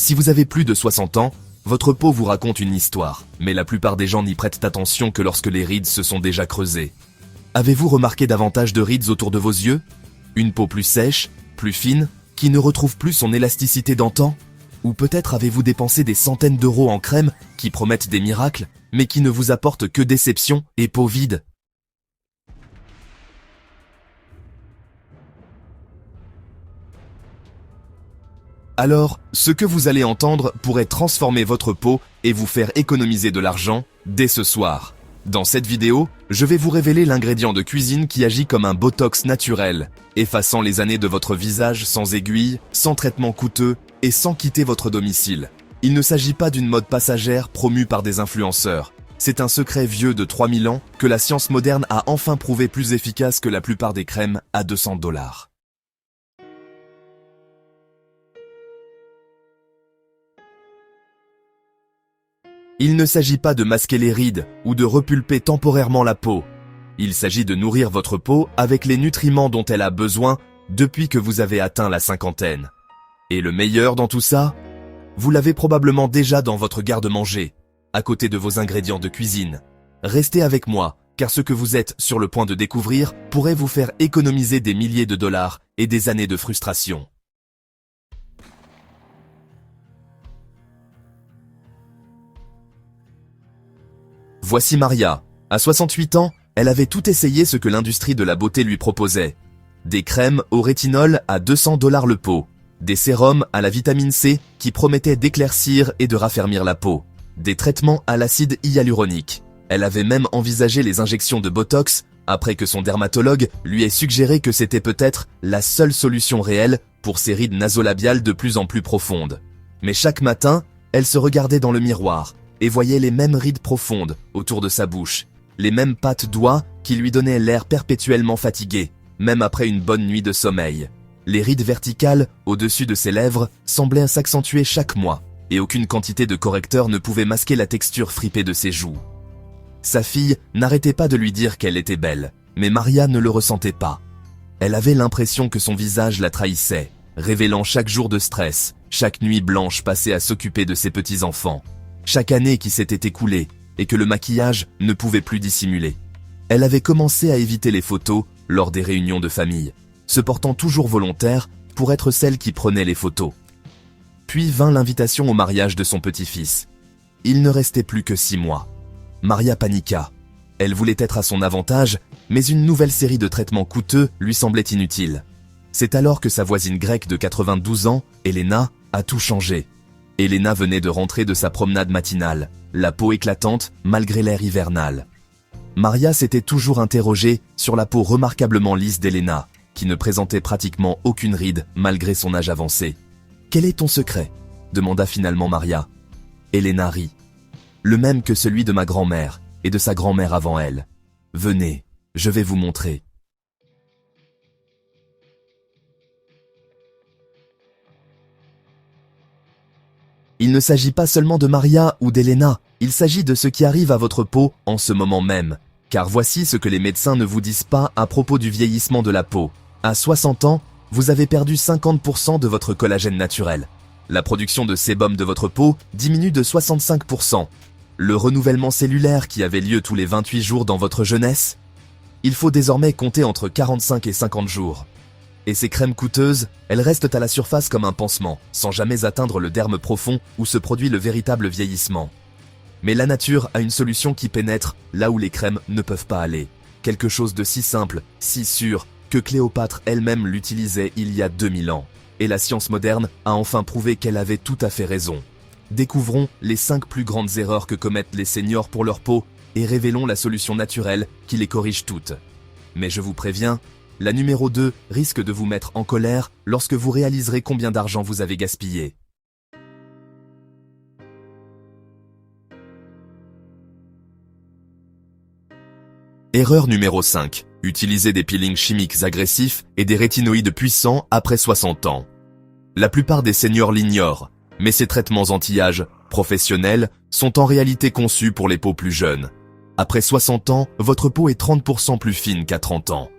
Si vous avez plus de 60 ans, votre peau vous raconte une histoire, mais la plupart des gens n'y prêtent attention que lorsque les rides se sont déjà creusées. Avez-vous remarqué davantage de rides autour de vos yeux? Une peau plus sèche, plus fine, qui ne retrouve plus son élasticité d'antan? Ou peut-être avez-vous dépensé des centaines d'euros en crème qui promettent des miracles, mais qui ne vous apportent que déception et peau vide? Alors, ce que vous allez entendre pourrait transformer votre peau et vous faire économiser de l'argent dès ce soir. Dans cette vidéo, je vais vous révéler l'ingrédient de cuisine qui agit comme un botox naturel, effaçant les années de votre visage sans aiguille, sans traitement coûteux et sans quitter votre domicile. Il ne s'agit pas d'une mode passagère promue par des influenceurs. C'est un secret vieux de 3000 ans que la science moderne a enfin prouvé plus efficace que la plupart des crèmes à 200 $. Il ne s'agit pas de masquer les rides ou de repulper temporairement la peau. Il s'agit de nourrir votre peau avec les nutriments dont elle a besoin depuis que vous avez atteint la cinquantaine. Et le meilleur dans tout ça? Vous l'avez probablement déjà dans votre garde-manger, à côté de vos ingrédients de cuisine. Restez avec moi, car ce que vous êtes sur le point de découvrir pourrait vous faire économiser des milliers de dollars et des années de frustration. Voici Maria. À 68 ans, elle avait tout essayé ce que l'industrie de la beauté lui proposait. Des crèmes au rétinol à 200 $ le pot. Des sérums à la vitamine C qui promettaient d'éclaircir et de raffermir la peau. Des traitements à l'acide hyaluronique. Elle avait même envisagé les injections de Botox après que son dermatologue lui ait suggéré que c'était peut-être la seule solution réelle pour ses rides nasolabiales de plus en plus profondes. Mais chaque matin, elle se regardait dans le miroir et voyait les mêmes rides profondes autour de sa bouche, les mêmes pattes d'oie qui lui donnaient l'air perpétuellement fatigué, même après une bonne nuit de sommeil. Les rides verticales au-dessus de ses lèvres semblaient s'accentuer chaque mois, et aucune quantité de correcteur ne pouvait masquer la texture fripée de ses joues. Sa fille n'arrêtait pas de lui dire qu'elle était belle, mais Maria ne le ressentait pas. Elle avait l'impression que son visage la trahissait, révélant chaque jour de stress, chaque nuit blanche passée à s'occuper de ses petits-enfants. Chaque année qui s'était écoulée et que le maquillage ne pouvait plus dissimuler. Elle avait commencé à éviter les photos lors des réunions de famille, se portant toujours volontaire pour être celle qui prenait les photos. Puis vint l'invitation au mariage de son petit-fils. Il ne restait plus que 6 mois. Maria paniqua. Elle voulait être à son avantage, mais une nouvelle série de traitements coûteux lui semblait inutile. C'est alors que sa voisine grecque de 92 ans, Elena, a tout changé. Elena venait de rentrer de sa promenade matinale, la peau éclatante malgré l'air hivernal. Maria s'était toujours interrogée sur la peau remarquablement lisse d'Elena, qui ne présentait pratiquement aucune ride malgré son âge avancé. « Quel est ton secret ?» demanda finalement Maria. Elena rit. « Le même que celui de ma grand-mère et de sa grand-mère avant elle. Venez, je vais vous montrer. » Il ne s'agit pas seulement de Maria ou d'Elena, il s'agit de ce qui arrive à votre peau en ce moment même. Car voici ce que les médecins ne vous disent pas à propos du vieillissement de la peau. À 60 ans, vous avez perdu 50% de votre collagène naturel. La production de sébum de votre peau diminue de 65%. Le renouvellement cellulaire qui avait lieu tous les 28 jours dans votre jeunesse, il faut désormais compter entre 45 et 50 jours. Et ces crèmes coûteuses, elles restent à la surface comme un pansement, sans jamais atteindre le derme profond où se produit le véritable vieillissement. Mais la nature a une solution qui pénètre là où les crèmes ne peuvent pas aller. Quelque chose de si simple, si sûr, que Cléopâtre elle-même l'utilisait il y a 2000 ans. Et la science moderne a enfin prouvé qu'elle avait tout à fait raison. Découvrons les 5 plus grandes erreurs que commettent les seniors pour leur peau et révélons la solution naturelle qui les corrige toutes. Mais je vous préviens, la numéro 2 risque de vous mettre en colère lorsque vous réaliserez combien d'argent vous avez gaspillé. Erreur numéro 5. Utiliser des peelings chimiques agressifs et des rétinoïdes puissants après 60 ans. La plupart des seniors l'ignorent, mais ces traitements anti-âge professionnels sont en réalité conçus pour les peaux plus jeunes. Après 60 ans, votre peau est 30% plus fine qu'à 30 ans.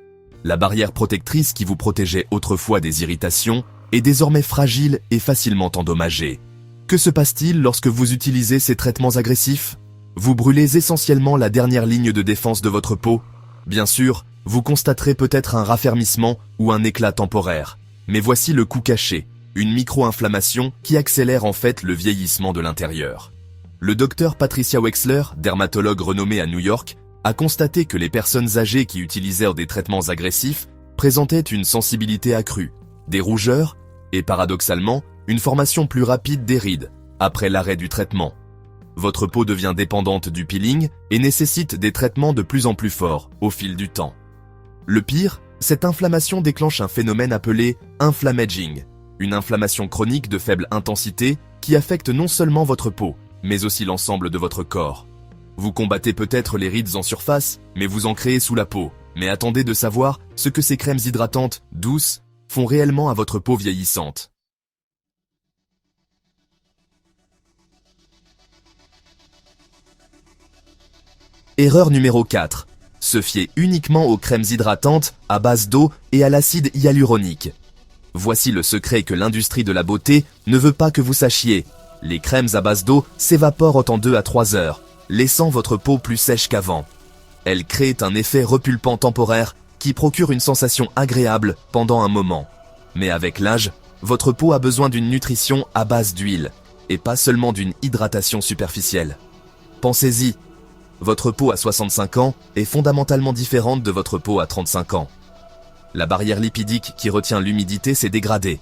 La barrière protectrice qui vous protégeait autrefois des irritations est désormais fragile et facilement endommagée. Que se passe-t-il lorsque vous utilisez ces traitements agressifs? Vous brûlez essentiellement la dernière ligne de défense de votre peau. Bien sûr, vous constaterez peut-être un raffermissement ou un éclat temporaire. Mais voici le coup caché, une micro-inflammation qui accélère en fait le vieillissement de l'intérieur. Le docteur Patricia Wexler, dermatologue renommée à New York, a constaté que les personnes âgées qui utilisèrent des traitements agressifs présentaient une sensibilité accrue, des rougeurs et paradoxalement, une formation plus rapide des rides après l'arrêt du traitement. Votre peau devient dépendante du peeling et nécessite des traitements de plus en plus forts au fil du temps. Le pire, cette inflammation déclenche un phénomène appelé inflammaging, une inflammation chronique de faible intensité qui affecte non seulement votre peau, mais aussi l'ensemble de votre corps. Vous combattez peut-être les rides en surface, mais vous en créez sous la peau. Mais attendez de savoir ce que ces crèmes hydratantes, douces, font réellement à votre peau vieillissante. Erreur numéro 4. Se fier uniquement aux crèmes hydratantes à base d'eau et à l'acide hyaluronique. Voici le secret que l'industrie de la beauté ne veut pas que vous sachiez. Les crèmes à base d'eau s'évaporent en 2 à 3 heures, laissant votre peau plus sèche qu'avant. Elles créent un effet repulpant temporaire qui procure une sensation agréable pendant un moment. Mais avec l'âge, votre peau a besoin d'une nutrition à base d'huile, et pas seulement d'une hydratation superficielle. Pensez-y, votre peau à 65 ans est fondamentalement différente de votre peau à 35 ans. La barrière lipidique qui retient l'humidité s'est dégradée.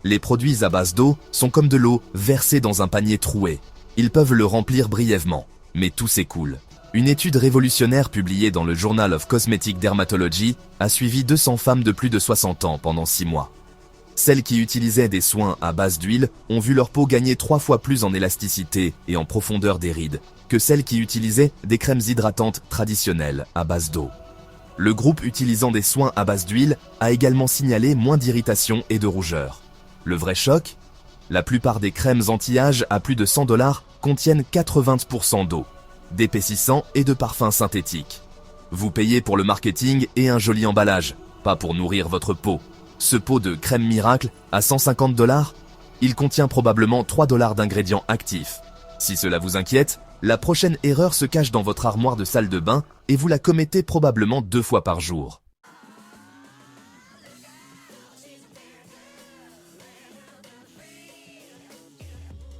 Les produits à base d'eau sont comme de l'eau versée dans un panier troué. Ils peuvent le remplir brièvement, mais tout s'écoule. Une étude révolutionnaire publiée dans le Journal of Cosmetic Dermatology a suivi 200 femmes de plus de 60 ans pendant 6 mois. Celles qui utilisaient des soins à base d'huile ont vu leur peau gagner 3 fois plus en élasticité et en profondeur des rides que celles qui utilisaient des crèmes hydratantes traditionnelles à base d'eau. Le groupe utilisant des soins à base d'huile a également signalé moins d'irritation et de rougeur. Le vrai choc? La plupart des crèmes anti-âge à plus de $100 contiennent 80% d'eau, d'épaississant et de parfums synthétiques. Vous payez pour le marketing et un joli emballage, pas pour nourrir votre peau. Ce pot de crème miracle à $150, il contient probablement $3 d'ingrédients actifs. Si cela vous inquiète, la prochaine erreur se cache dans votre armoire de salle de bain et vous la commettez probablement 2 fois par jour.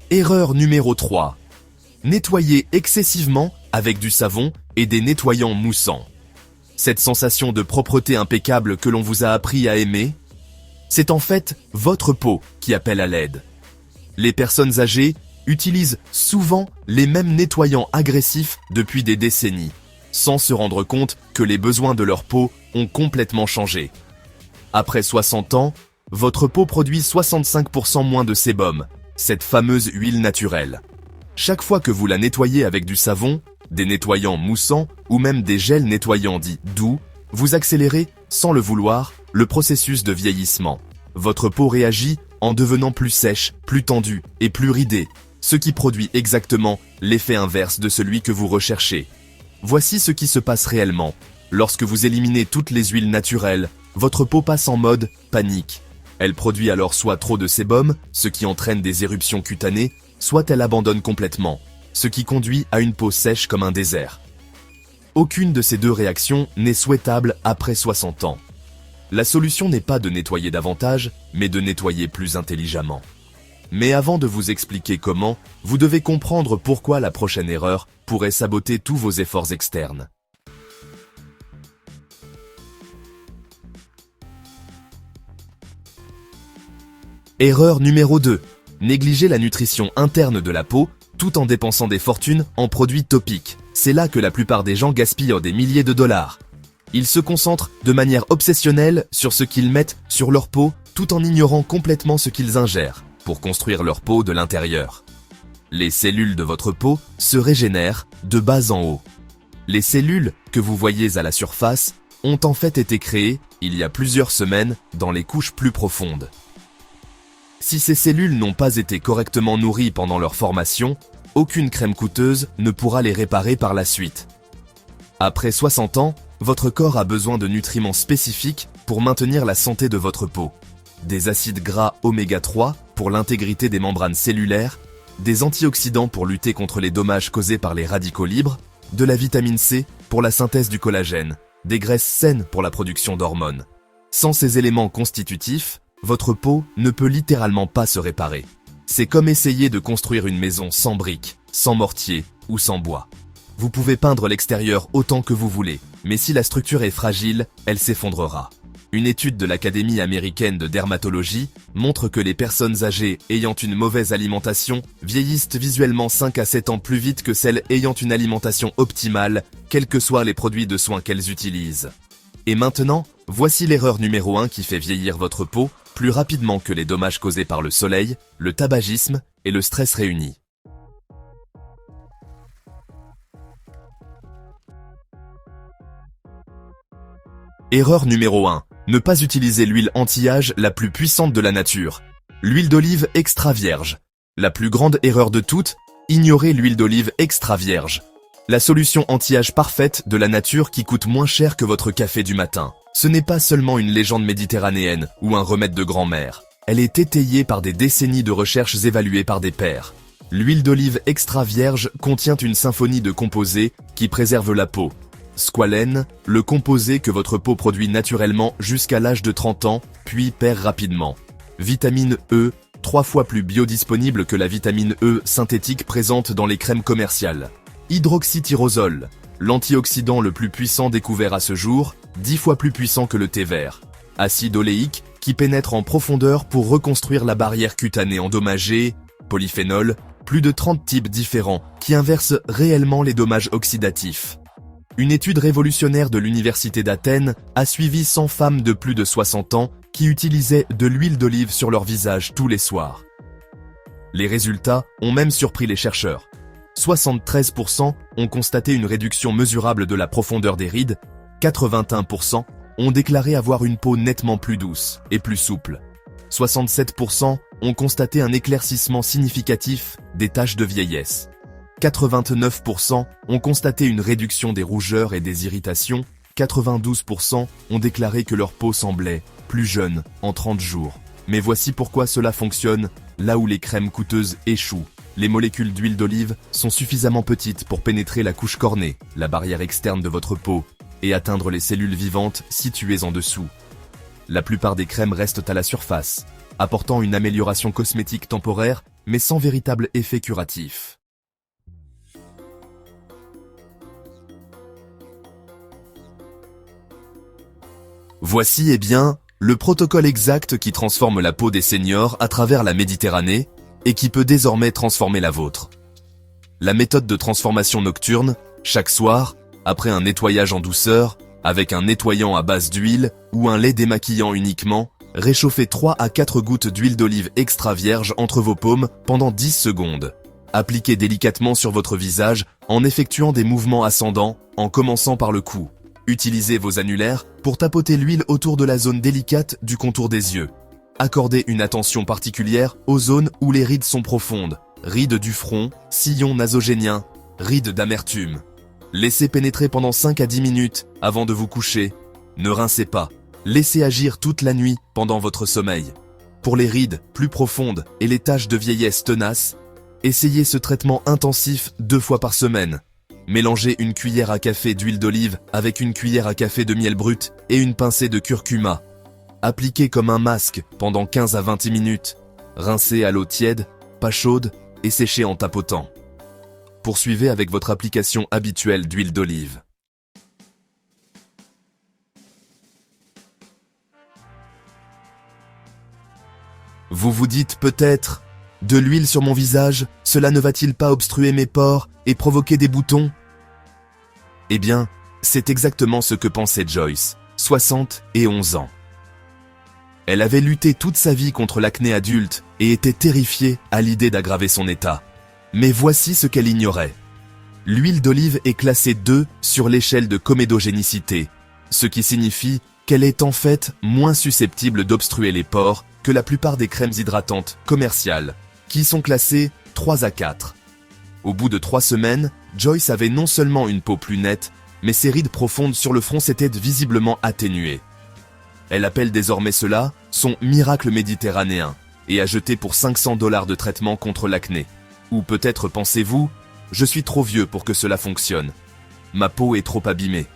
Erreur numéro 3. Nettoyer excessivement avec du savon et des nettoyants moussants. Cette sensation de propreté impeccable que l'on vous a appris à aimer, c'est en fait votre peau qui appelle à l'aide. Les personnes âgées utilisent souvent les mêmes nettoyants agressifs depuis des décennies, sans se rendre compte que les besoins de leur peau ont complètement changé. Après 60 ans, votre peau produit 65% moins de sébum, cette fameuse huile naturelle. Chaque fois que vous la nettoyez avec du savon, des nettoyants moussants ou même des gels nettoyants dits doux, vous accélérez, sans le vouloir, le processus de vieillissement. Votre peau réagit en devenant plus sèche, plus tendue et plus ridée, ce qui produit exactement l'effet inverse de celui que vous recherchez. Voici ce qui se passe réellement. Lorsque vous éliminez toutes les huiles naturelles, votre peau passe en mode panique. Elle produit alors soit trop de sébum, ce qui entraîne des éruptions cutanées, soit elle abandonne complètement, ce qui conduit à une peau sèche comme un désert. Aucune de ces deux réactions n'est souhaitable après 60 ans. La solution n'est pas de nettoyer davantage, mais de nettoyer plus intelligemment. Mais avant de vous expliquer comment, vous devez comprendre pourquoi la prochaine erreur pourrait saboter tous vos efforts externes. Erreur numéro 2. Négliger la nutrition interne de la peau tout en dépensant des fortunes en produits topiques. C'est là que la plupart des gens gaspillent des milliers de dollars. Ils se concentrent de manière obsessionnelle sur ce qu'ils mettent sur leur peau tout en ignorant complètement ce qu'ils ingèrent pour construire leur peau de l'intérieur. Les cellules de votre peau se régénèrent de bas en haut. Les cellules que vous voyez à la surface ont en fait été créées il y a plusieurs semaines dans les couches plus profondes. Si ces cellules n'ont pas été correctement nourries pendant leur formation, aucune crème coûteuse ne pourra les réparer par la suite. Après 60 ans, votre corps a besoin de nutriments spécifiques pour maintenir la santé de votre peau. Des acides gras oméga 3 pour l'intégrité des membranes cellulaires des antioxydants pour lutter contre les dommages causés par les radicaux libres, de la vitamine C pour la synthèse du collagène, des graisses saines pour la production d'hormones. Sans ces éléments constitutifs, votre peau ne peut littéralement pas se réparer. C'est comme essayer de construire une maison sans briques, sans mortier ou sans bois. Vous pouvez peindre l'extérieur autant que vous voulez, mais si la structure est fragile, elle s'effondrera. Une étude de l'Académie américaine de dermatologie montre que les personnes âgées ayant une mauvaise alimentation vieillissent visuellement 5 à 7 ans plus vite que celles ayant une alimentation optimale, quels que soient les produits de soins qu'elles utilisent. Et maintenant, voici l'erreur numéro 1 qui fait vieillir votre peau plus rapidement que les dommages causés par le soleil, le tabagisme et le stress réunis. Erreur numéro 1. Ne pas utiliser l'huile anti-âge la plus puissante de la nature. L'huile d'olive extra vierge. La plus grande erreur de toutes, ignorer l'huile d'olive extra vierge. La solution anti-âge parfaite de la nature qui coûte moins cher que votre café du matin. Ce n'est pas seulement une légende méditerranéenne ou un remède de grand-mère. Elle est étayée par des décennies de recherches évaluées par des pairs. L'huile d'olive extra vierge contient une symphonie de composés qui préservent la peau. Squalène, le composé que votre peau produit naturellement jusqu'à l'âge de 30 ans, puis perd rapidement. Vitamine E, 3 fois plus biodisponible que la vitamine E synthétique présente dans les crèmes commerciales. Hydroxytyrosol, l'antioxydant le plus puissant découvert à ce jour, 10 fois plus puissant que le thé vert. Acide oléique, qui pénètre en profondeur pour reconstruire la barrière cutanée endommagée. Polyphénol, plus de 30 types différents, qui inversent réellement les dommages oxydatifs. Une étude révolutionnaire de l'Université d'Athènes a suivi 100 femmes de plus de 60 ans qui utilisaient de l'huile d'olive sur leur visage tous les soirs. Les résultats ont même surpris les chercheurs. 73% ont constaté une réduction mesurable de la profondeur des rides, 81% ont déclaré avoir une peau nettement plus douce et plus souple. 67% ont constaté un éclaircissement significatif des taches de vieillesse. 89% ont constaté une réduction des rougeurs et des irritations, 92% ont déclaré que leur peau semblait plus jeune en 30 jours. Mais voici pourquoi cela fonctionne, là où les crèmes coûteuses échouent. Les molécules d'huile d'olive sont suffisamment petites pour pénétrer la couche cornée, la barrière externe de votre peau, et atteindre les cellules vivantes situées en dessous. La plupart des crèmes restent à la surface, apportant une amélioration cosmétique temporaire, mais sans véritable effet curatif. Voici, le protocole exact qui transforme la peau des seniors à travers la Méditerranée et qui peut désormais transformer la vôtre. La méthode de transformation nocturne, chaque soir, après un nettoyage en douceur, avec un nettoyant à base d'huile ou un lait démaquillant uniquement, réchauffez 3 à 4 gouttes d'huile d'olive extra vierge entre vos paumes pendant 10 secondes. Appliquez délicatement sur votre visage en effectuant des mouvements ascendants, en commençant par le cou. Utilisez vos annulaires pour tapoter l'huile autour de la zone délicate du contour des yeux. Accordez une attention particulière aux zones où les rides sont profondes, rides du front, sillon nasogénien, rides d'amertume. Laissez pénétrer pendant 5 à 10 minutes avant de vous coucher. Ne rincez pas. Laissez agir toute la nuit pendant votre sommeil. Pour les rides plus profondes et les taches de vieillesse tenaces, essayez ce traitement intensif 2 fois par semaine. Mélangez une cuillère à café d'huile d'olive avec une cuillère à café de miel brut et une pincée de curcuma. Appliquez comme un masque pendant 15 à 20 minutes. Rincez à l'eau tiède, pas chaude et séchez en tapotant. Poursuivez avec votre application habituelle d'huile d'olive. Vous vous dites peut-être, de l'huile sur mon visage, cela ne va-t-il pas obstruer mes pores et provoquer des boutons ? Eh bien, c'est exactement ce que pensait Joyce, 71 ans. Elle avait lutté toute sa vie contre l'acné adulte et était terrifiée à l'idée d'aggraver son état. Mais voici ce qu'elle ignorait. L'huile d'olive est classée 2 sur l'échelle de comédogénicité, ce qui signifie qu'elle est en fait moins susceptible d'obstruer les pores que la plupart des crèmes hydratantes commerciales, qui sont classées 3 à 4. Au bout de 3 semaines, Joyce avait non seulement une peau plus nette, mais ses rides profondes sur le front s'étaient visiblement atténuées. Elle appelle désormais cela son miracle méditerranéen et a jeté pour $500 de traitement contre l'acné. Ou peut-être pensez-vous, je suis trop vieux pour que cela fonctionne. Ma peau est trop abîmée.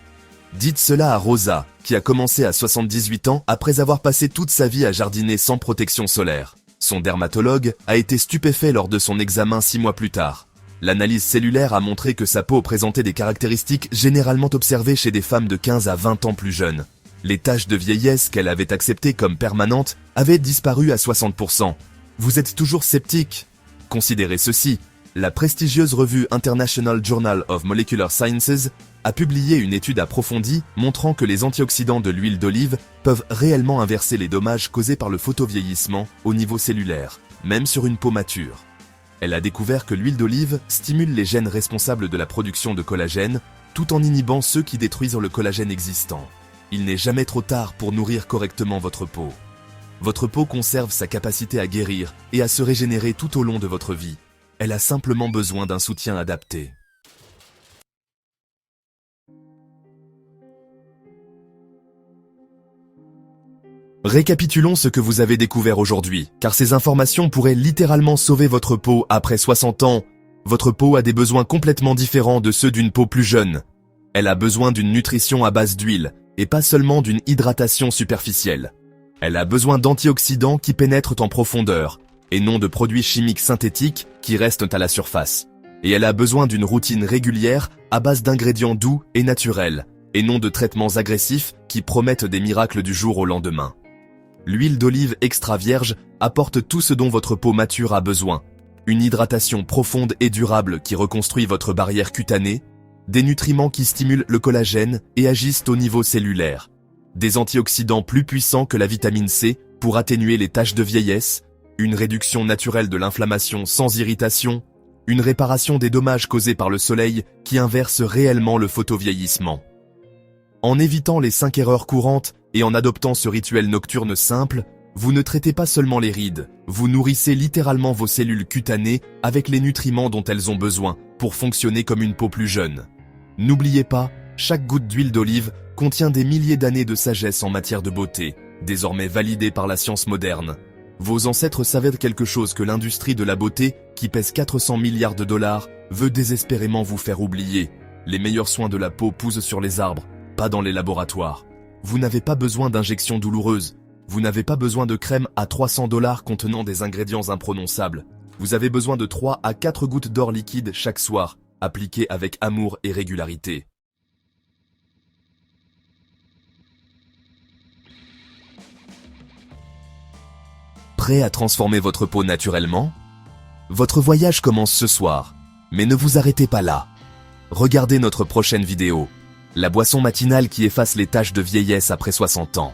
Dites cela à Rosa, qui a commencé à 78 ans après avoir passé toute sa vie à jardiner sans protection solaire. Son dermatologue a été stupéfait lors de son examen 6 mois plus tard. L'analyse cellulaire a montré que sa peau présentait des caractéristiques généralement observées chez des femmes de 15 à 20 ans plus jeunes. Les taches de vieillesse qu'elle avait acceptées comme permanentes avaient disparu à 60%. Vous êtes toujours sceptique? Considérez ceci. La prestigieuse revue International Journal of Molecular Sciences a publié une étude approfondie montrant que les antioxydants de l'huile d'olive peuvent réellement inverser les dommages causés par le photovieillissement au niveau cellulaire, même sur une peau mature. Elle a découvert que l'huile d'olive stimule les gènes responsables de la production de collagène, tout en inhibant ceux qui détruisent le collagène existant. Il n'est jamais trop tard pour nourrir correctement votre peau. Votre peau conserve sa capacité à guérir et à se régénérer tout au long de votre vie. Elle a simplement besoin d'un soutien adapté. Récapitulons ce que vous avez découvert aujourd'hui, car ces informations pourraient littéralement sauver votre peau après 60 ans. Votre peau a des besoins complètement différents de ceux d'une peau plus jeune. Elle a besoin d'une nutrition à base d'huile, et pas seulement d'une hydratation superficielle. Elle a besoin d'antioxydants qui pénètrent en profondeur, et non de produits chimiques synthétiques qui restent à la surface. Et elle a besoin d'une routine régulière à base d'ingrédients doux et naturels, et non de traitements agressifs qui promettent des miracles du jour au lendemain. L'huile d'olive extra vierge apporte tout ce dont votre peau mature a besoin. Une hydratation profonde et durable qui reconstruit votre barrière cutanée, des nutriments qui stimulent le collagène et agissent au niveau cellulaire, des antioxydants plus puissants que la vitamine C pour atténuer les taches de vieillesse, une réduction naturelle de l'inflammation sans irritation, une réparation des dommages causés par le soleil qui inverse réellement le photovieillissement. En évitant les 5 erreurs courantes et en adoptant ce rituel nocturne simple, vous ne traitez pas seulement les rides, vous nourrissez littéralement vos cellules cutanées avec les nutriments dont elles ont besoin pour fonctionner comme une peau plus jeune. N'oubliez pas, chaque goutte d'huile d'olive contient des milliers d'années de sagesse en matière de beauté, désormais validée par la science moderne. Vos ancêtres savaient quelque chose que l'industrie de la beauté, qui pèse 400 milliards de dollars, veut désespérément vous faire oublier. Les meilleurs soins de la peau poussent sur les arbres, pas dans les laboratoires. Vous n'avez pas besoin d'injections douloureuses. Vous n'avez pas besoin de crème à 300 $ contenant des ingrédients imprononçables. Vous avez besoin de 3 à 4 gouttes d'or liquide chaque soir, appliquées avec amour et régularité. Prêt à transformer votre peau naturellement? Votre voyage commence ce soir, mais ne vous arrêtez pas là. Regardez notre prochaine vidéo, la boisson matinale qui efface les taches de vieillesse après 60 ans,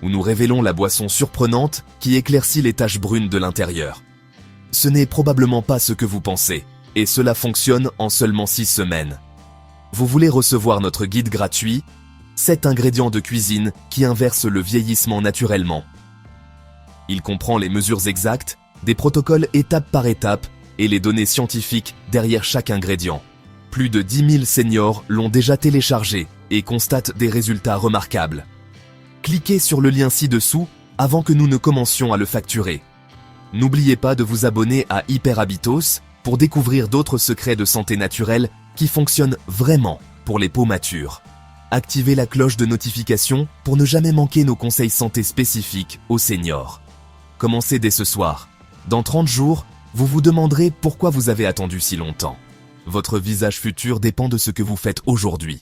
où nous révélons la boisson surprenante qui éclaircit les taches brunes de l'intérieur. Ce n'est probablement pas ce que vous pensez, et cela fonctionne en seulement 6 semaines. Vous voulez recevoir notre guide gratuit, 7 ingrédients de cuisine qui inversent le vieillissement naturellement. Il comprend les mesures exactes, des protocoles étape par étape et les données scientifiques derrière chaque ingrédient. Plus de 10 000 seniors l'ont déjà téléchargé et constatent des résultats remarquables. Cliquez sur le lien ci-dessous avant que nous ne commencions à le facturer. N'oubliez pas de vous abonner à Hyper Habitos pour découvrir d'autres secrets de santé naturelle qui fonctionnent vraiment pour les peaux matures. Activez la cloche de notification pour ne jamais manquer nos conseils santé spécifiques aux seniors. Commencez dès ce soir. Dans 30 jours, vous vous demanderez pourquoi vous avez attendu si longtemps. Votre visage futur dépend de ce que vous faites aujourd'hui.